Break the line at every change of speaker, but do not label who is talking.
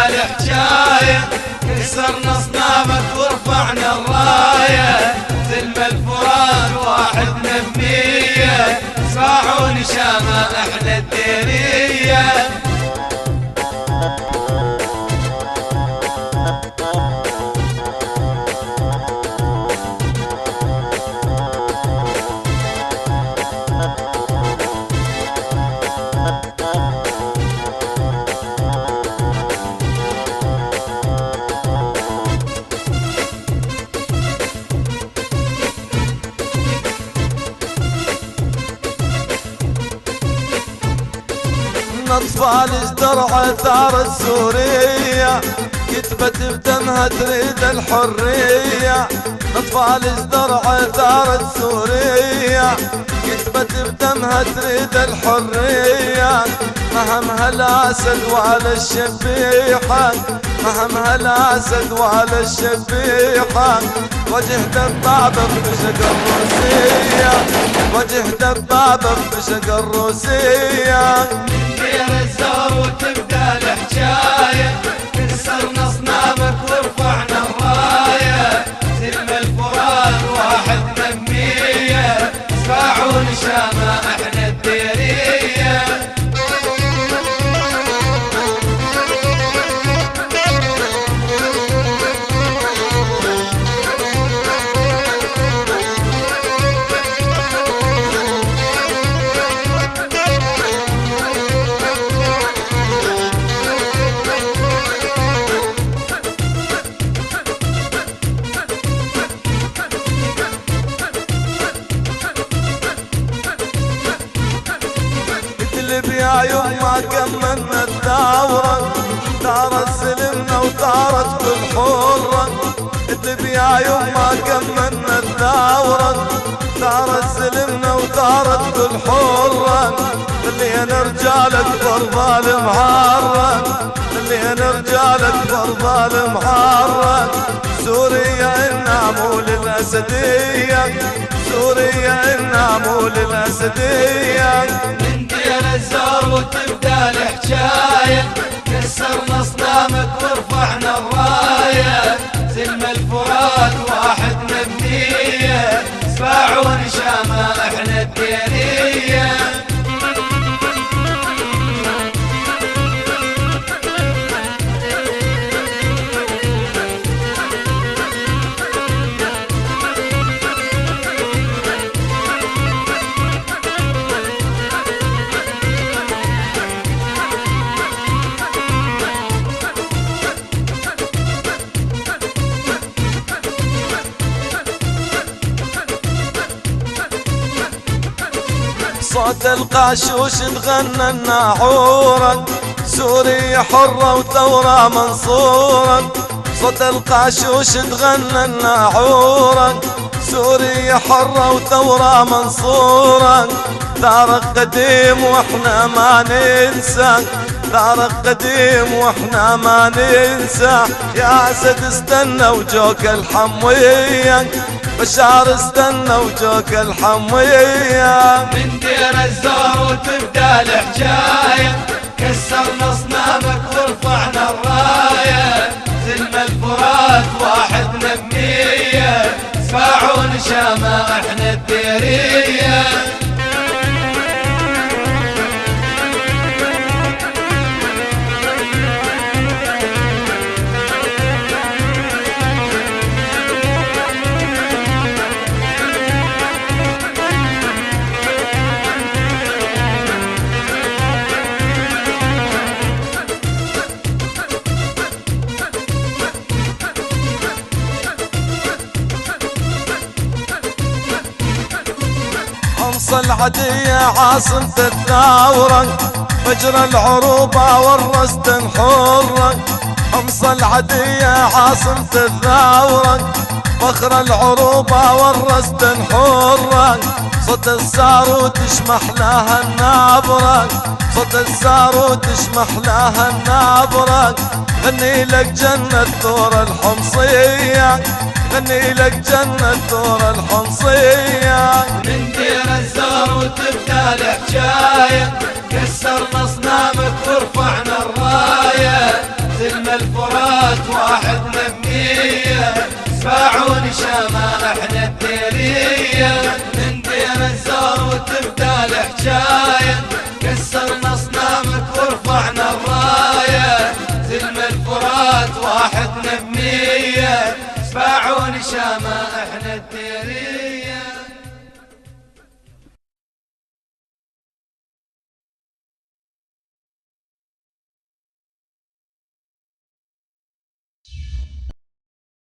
الحجاية كسرنا اصنامك ورفعنا الراية. سلم الفرات واحدنا بنية صاعون شامة احنا الديرية.
أطفال درع ثار السورية كتبت بدمها تريد الحرية. أطفال درع ثار السورية كتبت بدمها تريد الحرية. مهمها الأسد وعلى الشبيحة، مهمها الأسد وعلى الشبيحة. وجه دبابة بشق الروسية، وجه دبابة بشق الروسية.
دير الزور وتبدأ الحجاية كسرنا اصنامك ورفعنا الراية. سلم الفرات واحدنا بنية صاعون شامة احنا الديرية.
يا يما كملنا الثورة، ثارت سلمنا وثارت كل حرة. ادلب يا يما كملنا الثورة، ثارت سلمنا وثارت كل حرة. خلينا رجالك برضا المحرة، خلينا رجالك برضا المحرة. سوريا النامول الأسدية، سوريا النامول الأسدية.
الزور وتبدأ الحجاية كسرنا اصنامك ورفعنا الراية. سلم الفرات واحدنا بنية صاعون شامة احنا الديرية.
صوت القاشوش تغنى الناعورة، سوريا حرة وثورة منصورة. صوت القاشوش تغنى الناعورة، سوريا حرة وثورة منصورة. ثارك قديم واحنا ما ننسى، ثارك قديم واحنا ما ننسى. يا اسد استنى وجوك الحموية، بشار استنى وجوك الحموية.
من دير الزور وتبدأ الحجاية كسرنا اصنامك ورفعنا الراية. سلم الفرات واحدنا بنية صاعون شامة احنا الديرية.
العدية عاصمة الثورة، فجر العروبة ورست حرة. حمص العدية عاصمة الثورة، فخر العروبة ورست حرة. صوت السارود تشمح لها النابرة، صوت السارود تشمح لها النابرة. غني لك جنة ثور الحمصية، غني لك جنة ثور الحمصية.
من دير الزور وتبدأ الحجاية كسرنا اصنامك ورفعنا الراية. سلم شمائحنا الديرية من دير الزور وتبدأ الحجاية كسرنا اصنامك ورفعنا الراية زلم الفرات واحد نبنية سباعون شمائحنا